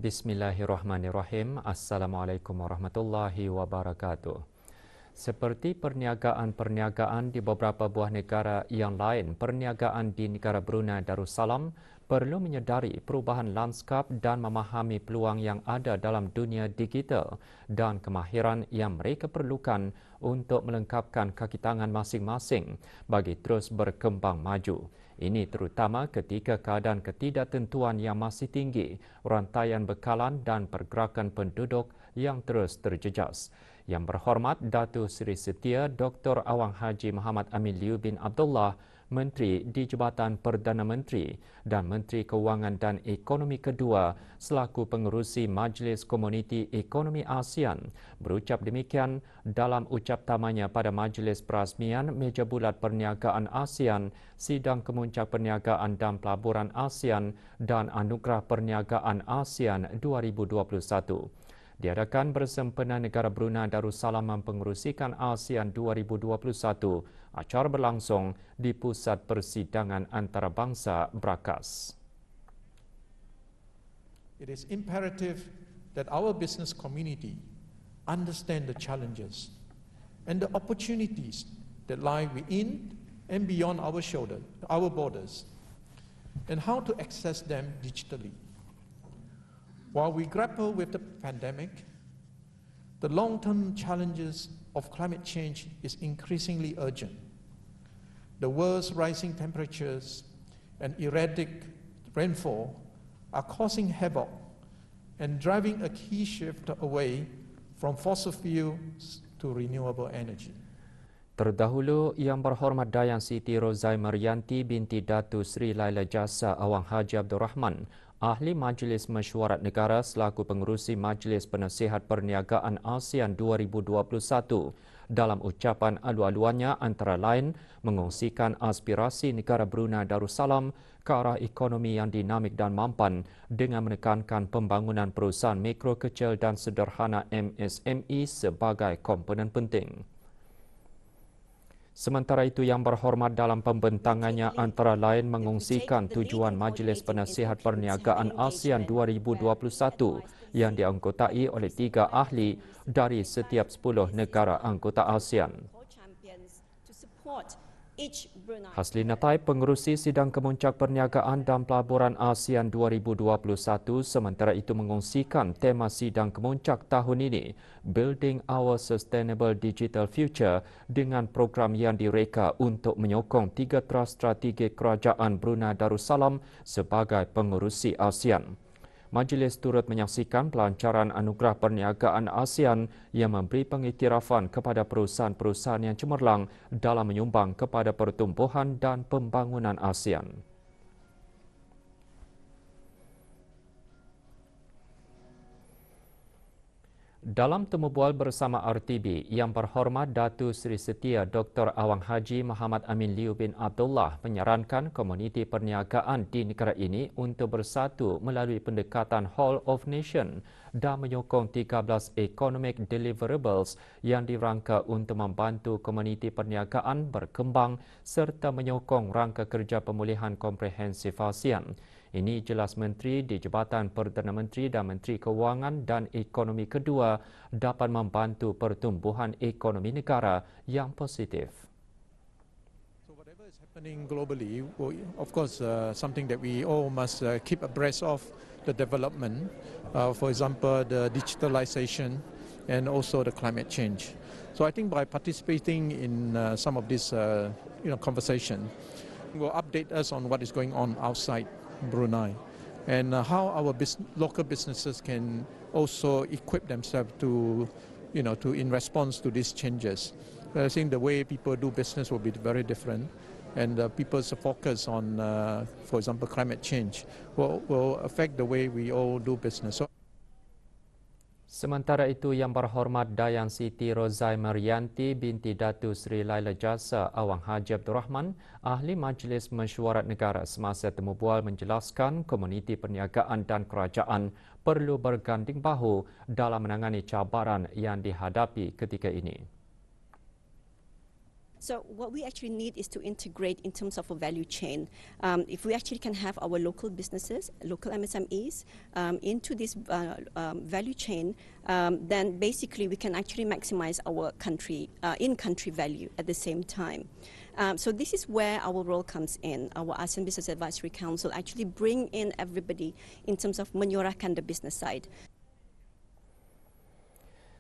Bismillahirrahmanirrahim. Assalamualaikum warahmatullahi wabarakatuh. Seperti perniagaan di beberapa buah negara yang lain, perniagaan di negara Brunei Darussalam perlu menyedari perubahan lanskap dan memahami peluang yang ada dalam dunia digital dan kemahiran yang mereka perlukan untuk melengkapkan kaki tangan masing-masing bagi terus berkembang maju. Ini terutama ketika keadaan ketidaktentuan yang masih tinggi, rantaian bekalan dan pergerakan penduduk yang terus terjejas. Yang berhormat Datuk Seri Setia Dr. Awang Haji Muhammad Amin Liu bin Abdullah, Menteri di Jabatan Perdana Menteri dan Menteri Kewangan dan Ekonomi kedua selaku pengerusi Majlis Komuniti Ekonomi ASEAN berucap demikian dalam ucap tamanya pada Majlis Perasmian Meja Bulat Perniagaan ASEAN, Sidang Kemuncak Perniagaan dan Pelaburan ASEAN dan Anugerah Perniagaan ASEAN 2021. Diadakan bersempena negara Brunei Darussalam mempengerusikan ASEAN 2021. Acara berlangsung di Pusat Persidangan Antarabangsa Brakas. It is imperative that our business community understand the challenges and the opportunities that lie within and beyond our borders, and how to access them digitally. While we grapple with the pandemic, the long-term challenges of climate change is increasingly urgent. The world's rising temperatures and erratic rainfall are causing havoc and driving a key shift away from fossil fuels to renewable energy. Terdahulu, Yang Berhormat Dayang Siti Rozai Maryanti binti Datu Sri Laila Jasa Awang Haji Abdul Rahman, Ahli Majlis Mesyuarat Negara selaku pengerusi Majlis Penasihat Perniagaan ASEAN 2021 dalam ucapan alu-aluannya antara lain mengongsikan aspirasi negara Brunei Darussalam ke arah ekonomi yang dinamik dan mampan dengan menekankan pembangunan perusahaan mikro, kecil dan sederhana MSME sebagai komponen penting. Sementara itu, Yang Berhormat dalam pembentangannya antara lain mengongsikan tujuan Majlis Penasihat Perniagaan ASEAN 2021 yang dianggotai oleh 3 ahli dari setiap 10 negara anggota ASEAN. Haslinatai, pengerusi Sidang Kemuncak Perniagaan dan Pelaburan ASEAN 2021 sementara itu mengongsikan tema Sidang Kemuncak tahun ini, Building Our Sustainable Digital Future, dengan program yang direka untuk menyokong 3 teras strategi Kerajaan Brunei Darussalam sebagai pengerusi ASEAN. Majlis turut menyaksikan pelancaran Anugerah Perniagaan ASEAN yang memberi pengiktirafan kepada perusahaan-perusahaan yang cemerlang dalam menyumbang kepada pertumbuhan dan pembangunan ASEAN. Dalam temu bual bersama RTB, Yang Berhormat Datuk Seri Setia Dr. Awang Haji Muhammad Amin Liu bin Abdullah menyarankan komuniti perniagaan di negara ini untuk bersatu melalui pendekatan Whole of Nation dan menyokong 13 economic deliverables yang dirangka untuk membantu komuniti perniagaan berkembang serta menyokong rangka kerja pemulihan komprehensif ASEAN. Ini jelas Menteri di Jabatan Perdana Menteri dan Menteri Kewangan dan Ekonomi kedua dapat membantu pertumbuhan ekonomi negara yang positif. So whatever is happening globally, of course, something that we all must keep abreast of the development. For example, the digitalization and also the climate change. So I think by participating in some of this, conversation, will update us on what is going on outside Brunei, and how our local businesses can also equip themselves to in response to these changes. I think the way people do business will be very different, and people's focus on, for example, climate change will affect the way we all do business. Sementara itu, Yang Berhormat Dayang Siti Rozai Maryanti binti Datu Sri Laila Jasa Awang Haji Abdul Rahman, Ahli Majlis Mesyuarat Negara semasa temu bual menjelaskan komuniti perniagaan dan kerajaan perlu berganding bahu dalam menangani cabaran yang dihadapi ketika ini. So what we actually need is to integrate in terms of a value chain. If we actually can have our local businesses, local MSMEs into this value chain, then basically we can actually maximize our country, in-country value at the same time. So this is where our role comes in. Our ASEAN Business Advisory Council actually bring in everybody in terms of menyuarakan the business side.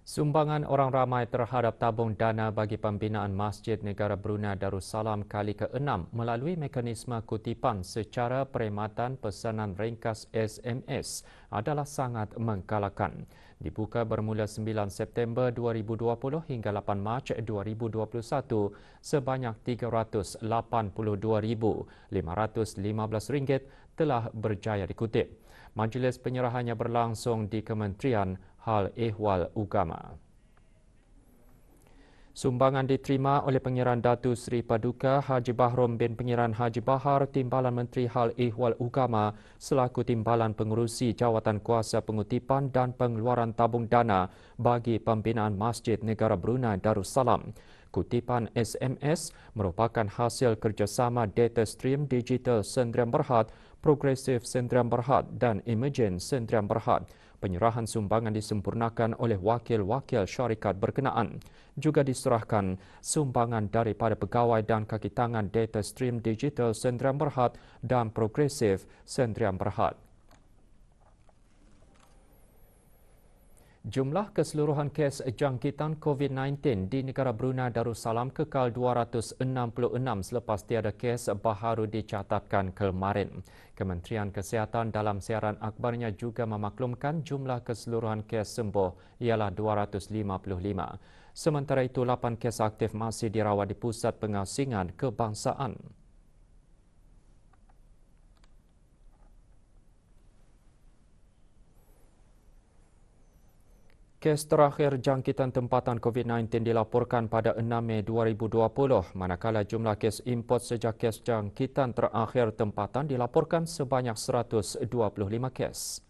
Sumbangan orang ramai terhadap tabung dana bagi pembinaan Masjid Negara Brunei Darussalam kali ke-6 melalui mekanisme kutipan secara perkhidmatan pesanan ringkas SMS adalah sangat menggalakkan. Dibuka bermula 9 September 2020 hingga 8 Mac 2021 sebanyak RM382,515 telah berjaya dikutip. Majlis penyerahannya berlangsung di Kementerian Hal Ehwal Ugama. Sumbangan diterima oleh Pengiran Datu Seri Paduka Haji Bahrom bin Pengiran Haji Bahar, Timbalan Menteri Hal Ehwal Ugama selaku Timbalan Pengurusi Jawatan Kuasa Pengutipan dan Pengeluaran Tabung Dana bagi Pembinaan Masjid Negara Brunei Darussalam. Kutipan SMS merupakan hasil kerjasama Data Stream Digital Sdn Bhd, Progresif Sdn Bhd dan Emergent Sdn Bhd. Penyerahan sumbangan disempurnakan oleh wakil-wakil syarikat berkenaan. Juga diserahkan sumbangan daripada pegawai dan kaki tangan Data Stream Digital Sdn Bhd dan Progresif Sdn Bhd. Jumlah keseluruhan kes jangkitan COVID-19 di negara Brunei Darussalam kekal 266 selepas tiada kes baharu dicatatkan kemarin. Kementerian Kesihatan dalam siaran akhbarnya juga memaklumkan jumlah keseluruhan kes sembuh ialah 255. Sementara itu, 8 kes aktif masih dirawat di Pusat Pengasingan Kebangsaan. Kes terakhir jangkitan tempatan COVID-19 dilaporkan pada 6 Mei 2020, manakala jumlah kes import sejak kes jangkitan terakhir tempatan dilaporkan sebanyak 125 kes.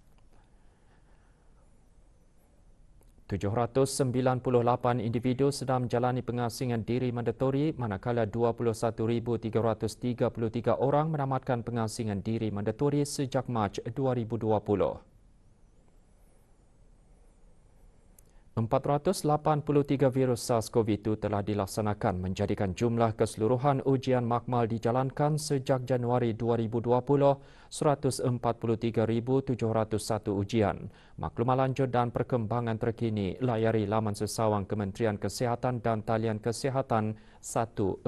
798 individu sedang menjalani pengasingan diri mandatori, manakala 21,333 orang menamatkan pengasingan diri mandatori sejak Mac 2020. 483 virus SARS-CoV-2 telah dilaksanakan menjadikan jumlah keseluruhan ujian makmal dijalankan sejak Januari 2020 143,701 ujian. Maklumat lanjut dan perkembangan terkini layari laman sesawang Kementerian Kesihatan dan talian Kesihatan 148.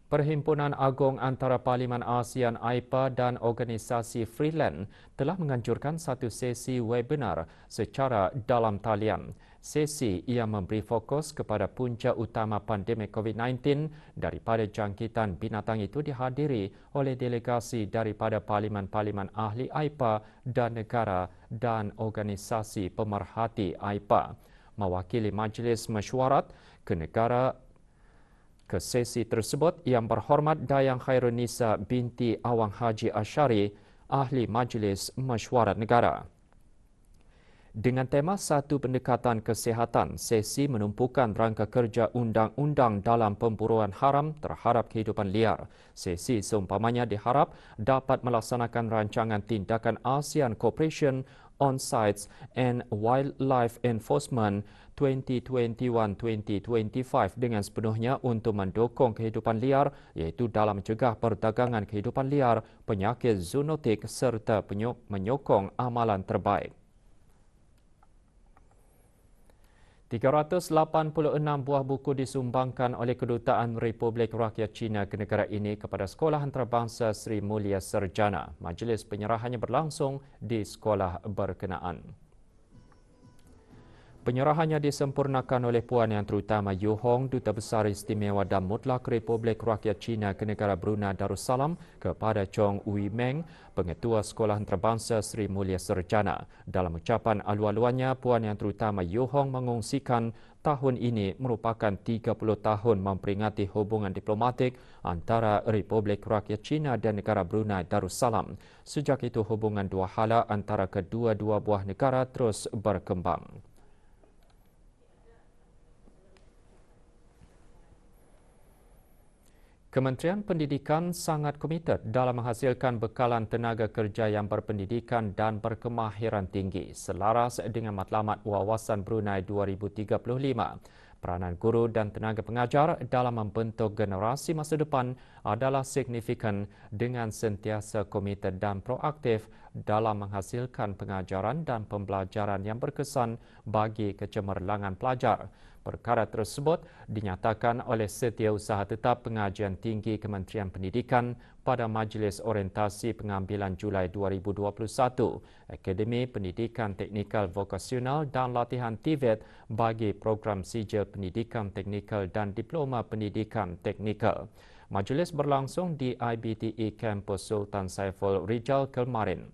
Perhimpunan Agung Antara Parlimen ASEAN AIPA dan organisasi Freeland telah menganjurkan satu sesi webinar secara dalam talian. Sesi ia memberi fokus kepada punca utama pandemik COVID-19 daripada jangkitan binatang itu dihadiri oleh delegasi daripada Parlimen-Parlimen Ahli AIPA dan negara dan organisasi pemerhati AIPA. Mewakili Majlis Mesyuarat ke sesi tersebut Yang Berhormat Dayang Khairunisa binti Awang Haji Asyari, Ahli Majlis Mesyuarat Negara. Dengan tema Satu Pendekatan Kesihatan, sesi menumpukan rangka kerja undang-undang dalam pemburuan haram terhadap kehidupan liar. Sesi seumpamanya diharap dapat melaksanakan rancangan tindakan ASEAN Cooperation on Sites and Wildlife Enforcement 2021-2025 dengan sepenuhnya untuk mendukung kehidupan liar, iaitu dalam mencegah perdagangan kehidupan liar, penyakit zoonotik serta menyokong amalan terbaik. 386 buah buku disumbangkan oleh Kedutaan Republik Rakyat China ke negara ini kepada Sekolah Antarabangsa Sri Mulia Sarjana. Majlis penyerahannya berlangsung di sekolah berkenaan. Penyerahannya disempurnakan oleh Puan Yang Terutama Yu Hong, Duta Besar Istimewa dan Mutlak Republik Rakyat China ke negara Brunei Darussalam, kepada Chong Wei Meng, Pengetua Sekolah Antarabangsa Sri Mulia Sarjana. Dalam ucapan alu-aluannya, Puan Yang Terutama Yu Hong mengungsikan tahun ini merupakan 30 tahun memperingati hubungan diplomatik antara Republik Rakyat China dan negara Brunei Darussalam. Sejak itu, hubungan dua hala antara kedua-dua buah negara terus berkembang. Kementerian Pendidikan sangat komited dalam menghasilkan bekalan tenaga kerja yang berpendidikan dan berkemahiran tinggi selaras dengan matlamat Wawasan Brunei 2035. Peranan guru dan tenaga pengajar dalam membentuk generasi masa depan adalah signifikan dengan sentiasa komited dan proaktif dalam menghasilkan pengajaran dan pembelajaran yang berkesan bagi kecemerlangan pelajar. Perkara tersebut dinyatakan oleh Setiausaha Tetap Pengajian Tinggi Kementerian Pendidikan pada Majlis Orientasi Pengambilan Julai 2021, Akademi Pendidikan Teknikal Vokasional dan Latihan TVET bagi program Sijil Pendidikan Teknikal dan Diploma Pendidikan Teknikal. Majlis berlangsung di IBTE Kampus Sultan Saiful Rijal kemarin.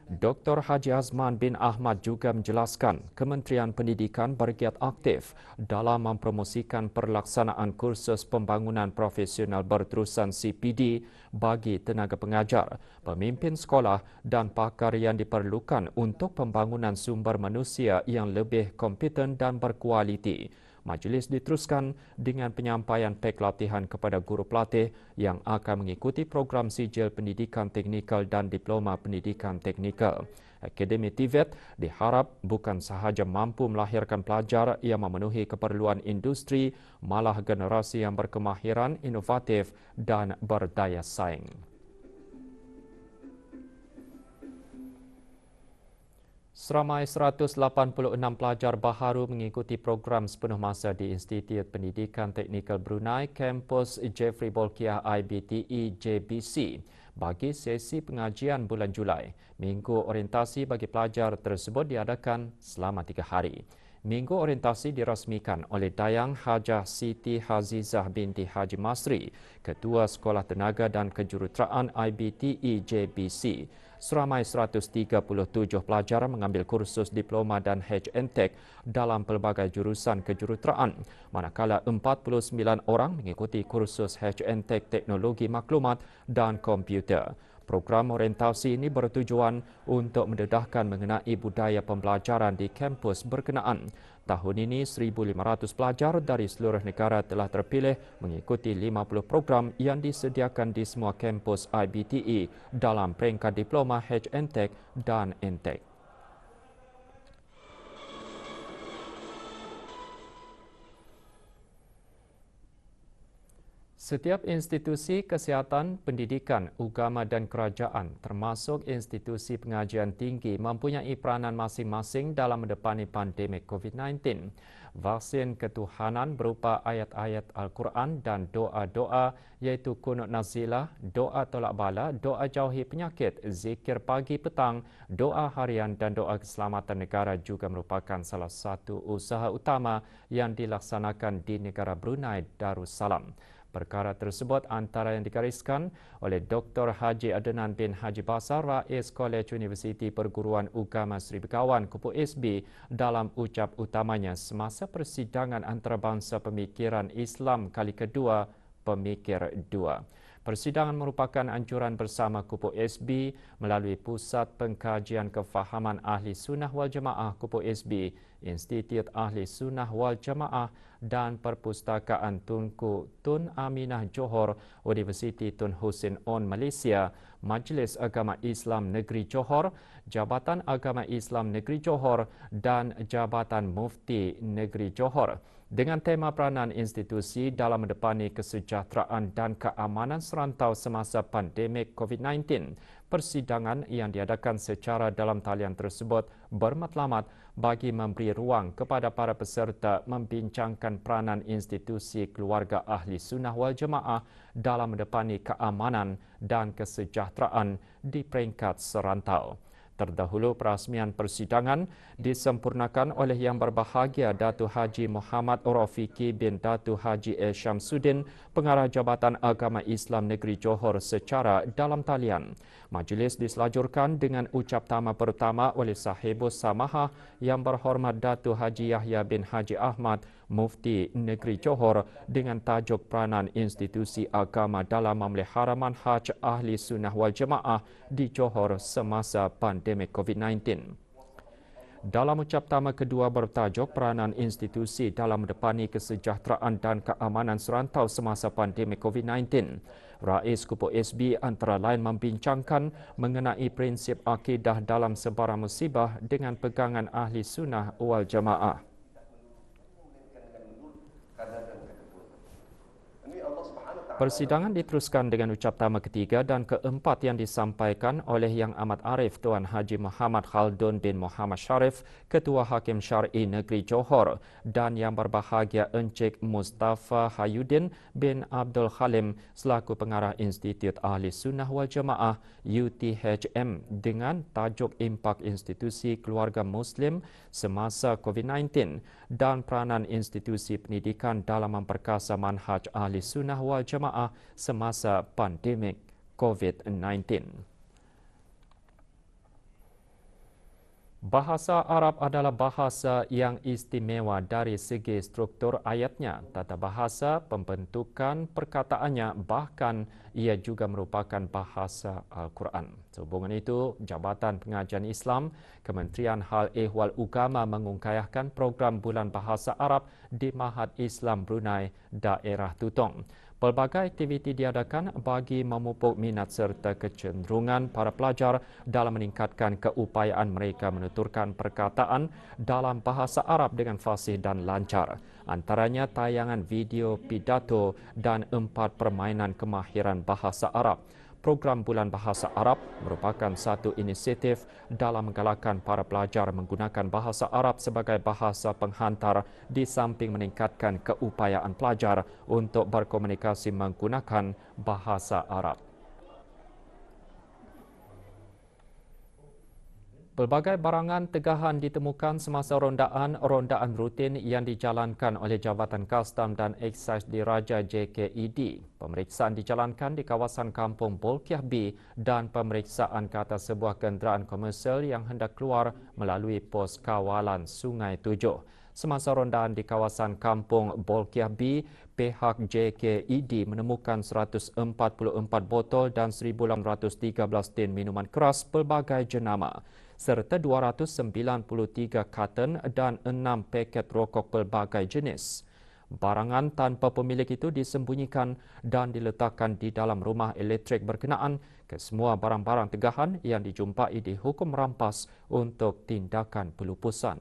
Dr. Haji Azman bin Ahmad juga menjelaskan Kementerian Pendidikan bergiat aktif dalam mempromosikan pelaksanaan kursus pembangunan profesional berterusan CPD bagi tenaga pengajar, pemimpin sekolah dan pakar yang diperlukan untuk pembangunan sumber manusia yang lebih kompeten dan berkualiti. Majlis diteruskan dengan penyampaian pek latihan kepada guru pelatih yang akan mengikuti program Sijil Pendidikan Teknikal dan Diploma Pendidikan Teknikal. Akademi TVET diharap bukan sahaja mampu melahirkan pelajar yang memenuhi keperluan industri, malah generasi yang berkemahiran, inovatif dan berdaya saing. Seramai 186 pelajar baharu mengikuti program sepenuh masa di Institut Pendidikan Teknikal Brunei, Kampus Jeffrey Bolkiah IBTE JBC bagi sesi pengajian bulan Julai. Minggu orientasi bagi pelajar tersebut diadakan selama 3 hari. Minggu orientasi dirasmikan oleh Dayang Hajah Siti Hazizah binti Haji Masri, Ketua Sekolah Tenaga dan Kejuruteraan IBTE JBC. Seramai 137 pelajar mengambil kursus diploma dan HNTech dalam pelbagai jurusan kejuruteraan, manakala 49 orang mengikuti kursus HNTech Teknologi Maklumat dan Komputer. Program orientasi ini bertujuan untuk mendedahkan mengenai budaya pembelajaran di kampus berkenaan. Tahun ini, 1,500 pelajar dari seluruh negara telah terpilih mengikuti 50 program yang disediakan di semua kampus IBTE dalam peringkat diploma HNTech dan NTech. Setiap institusi kesihatan, pendidikan, agama dan kerajaan termasuk institusi pengajian tinggi mempunyai peranan masing-masing dalam mendepani pandemik COVID-19. Vaksin ketuhanan berupa ayat-ayat Al-Quran dan doa-doa iaitu kunut nazilah, doa tolak bala, doa jauhi penyakit, zikir pagi petang, doa harian dan doa keselamatan negara juga merupakan salah satu usaha utama yang dilaksanakan di negara Brunei Darussalam. Perkara tersebut antara yang digariskan oleh Dr. Haji Adnan bin Haji Basar, Rais Kolej Universiti Perguruan Agama Sri Begawan Kupu SB dalam ucap utamanya semasa persidangan antarabangsa pemikiran Islam kali kedua, Pemikir 2. Persidangan merupakan anjuran bersama Kupu SB melalui Pusat Pengkajian Kefahaman Ahli Sunnah Wal Jamaah Kupu SB, Institut Ahli Sunnah Wal Jamaah dan Perpustakaan Tunku Tun Aminah Johor, Universiti Tun Hussein On Malaysia, Majlis Agama Islam Negeri Johor, Jabatan Agama Islam Negeri Johor dan Jabatan Mufti Negeri Johor. Dengan tema peranan institusi dalam mendepani kesejahteraan dan keamanan serantau semasa pandemik COVID-19, persidangan yang diadakan secara dalam talian tersebut bermatlamat bagi memberi ruang kepada para peserta membincangkan peranan institusi keluarga ahli sunnah wal jamaah dalam mendepani keamanan dan kesejahteraan di peringkat serantau. Terdahulu perasmian persidangan disempurnakan oleh Yang Berbahagia Datuk Haji Muhammad Rafiqi bin Datuk Haji Syamsuddin, Pengarah Jabatan Agama Islam Negeri Johor secara dalam talian. Majlis diselajurkan dengan ucap tama pertama oleh Sahibus Samahah Yang Berhormat Datuk Haji Yahya bin Haji Ahmad, Mufti Negeri Johor dengan tajuk peranan institusi agama dalam memelihara manhaj ahli sunnah wal jamaah di Johor semasa pandemik COVID-19. Dalam ucap tama kedua bertajuk peranan institusi dalam mendepani kesejahteraan dan keamanan serantau semasa pandemik COVID-19, Rais Kupu SB antara lain membincangkan mengenai prinsip akidah dalam sebarang musibah dengan pegangan ahli sunnah wal jamaah. Persidangan diteruskan dengan ucap tama ketiga dan keempat yang disampaikan oleh Yang Amat Arif Tuan Haji Muhammad Khaldun bin Muhammad Sharif, Ketua Hakim Syar'i Negeri Johor, dan Yang Berbahagia Encik Mustafa Hayuddin bin Abdul Halim selaku pengarah Institut Ahli Sunnah wal Jamaah UTHM dengan tajuk Impak Institusi Keluarga Muslim semasa COVID-19 dan peranan institusi pendidikan dalam memperkasa manhaj Ahli Sunnah wal Jamaah semasa pandemik COVID-19. Bahasa Arab adalah bahasa yang istimewa dari segi struktur ayatnya, tata bahasa, pembentukan perkataannya, bahkan ia juga merupakan bahasa Al-Quran. Sehubungan itu, Jabatan Pengajian Islam, Kementerian Hal Ehwal Ugama mengungkayahkan program Bulan Bahasa Arab di Mahat Islam Brunei, Daerah Tutong. Pelbagai aktiviti diadakan bagi memupuk minat serta kecenderungan para pelajar dalam meningkatkan keupayaan mereka menuturkan perkataan dalam bahasa Arab dengan fasih dan lancar. Antaranya tayangan video pidato dan 4 permainan kemahiran bahasa Arab. Program Bulan Bahasa Arab merupakan satu inisiatif dalam menggalakkan para pelajar menggunakan bahasa Arab sebagai bahasa penghantar di samping meningkatkan keupayaan pelajar untuk berkomunikasi menggunakan bahasa Arab. Pelbagai barangan tegahan ditemukan semasa rondaan rutin yang dijalankan oleh Jabatan Kastam dan Eksais Diraja JKED. Pemeriksaan dijalankan di kawasan Kampung Bolkiah B dan pemeriksaan ke atas sebuah kenderaan komersial yang hendak keluar melalui pos kawalan Sungai Tujuh. Semasa rondaan di kawasan Kampung Bolkiah B, pihak JKED menemukan 144 botol dan 1,813 tin minuman keras pelbagai jenama, serta 293 karton dan 6 paket rokok pelbagai jenis. Barangan tanpa pemilik itu disembunyikan dan diletakkan di dalam rumah elektrik berkenaan. Kesemua barang-barang tegahan yang dijumpai dihukum rampas untuk tindakan pelupusan.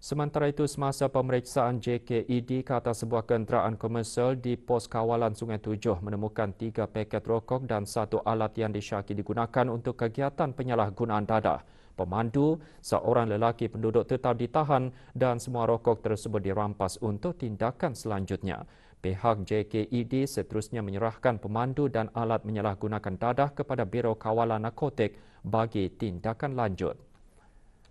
Sementara itu, semasa pemeriksaan JKED ke atas sebuah kenderaan komersial di pos kawalan Sungai Tujuh menemukan 3 paket rokok dan 1 alat yang disyaki digunakan untuk kegiatan penyalahgunaan dadah. Pemandu, seorang lelaki penduduk tetap ditahan dan semua rokok tersebut dirampas untuk tindakan selanjutnya. Pihak JKED seterusnya menyerahkan pemandu dan alat menyalahgunakan dadah kepada Biro Kawalan Narkotik bagi tindakan lanjut.